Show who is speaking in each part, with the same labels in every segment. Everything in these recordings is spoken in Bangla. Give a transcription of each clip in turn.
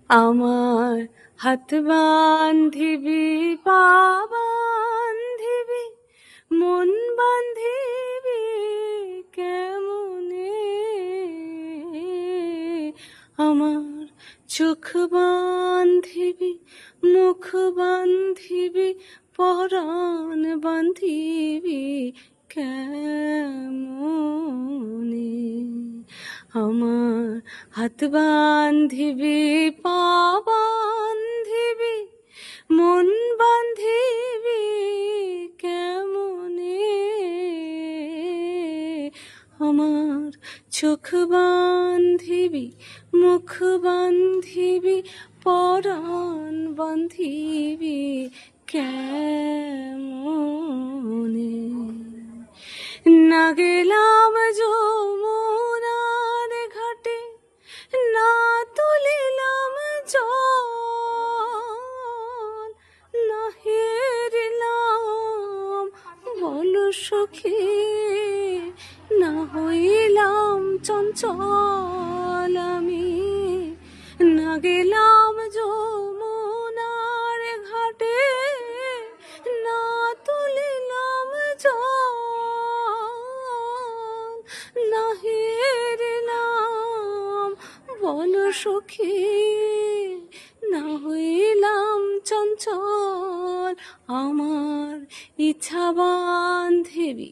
Speaker 1: আমার হাত বান্ধিবি, পা বান্ধিবি, মন বান্ধিবি কেমনে? আমার চোখ বান্ধিবি, মুখ বান্ধিবি, পরাণ বান্ধিবি কেমনে? আমার হাত বান্ধিবি, পা বান্ধিবি, মন বান্ধিবি কেমনে? আমার চোখ বান্ধিবি, মুখ বান্ধিবি, পরাণ বান্ধিবি কেমনে? না গেলাম যমুনার ঘাটে, না তুলিলাম জল, না হেরিলাম বল সখী, না হইলাম চঞ্চল আমি। না গেলাম যমুনার ঘাটে, না তুলিলাম জল, না হেরিলাম বল সখী, না হইলাম চঞ্চল। আমার ইচ্ছা বান্ধিবি,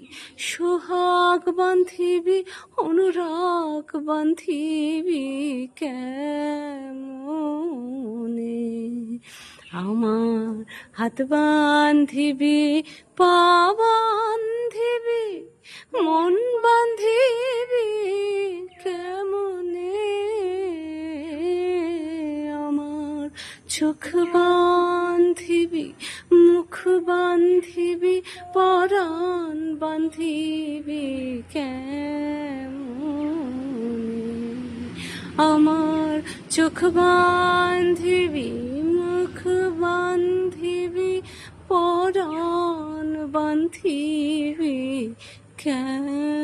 Speaker 1: সোহাগ বান্ধিবি, অনুরাগ বান্ধিবি কেমনে? আমার হাত বান্ধিবি, পা বান্ধিবি, মন বান্ধিবি কেমনে? আমার চোখ বান্ধিবি, মুখ বান্ধিবি, পরাণ বান্ধিবি কেমনে? আমার চোখ বান্ধিবি, মুখ বান্ধিবি, পরাণ বান্ধিবি কেমনে?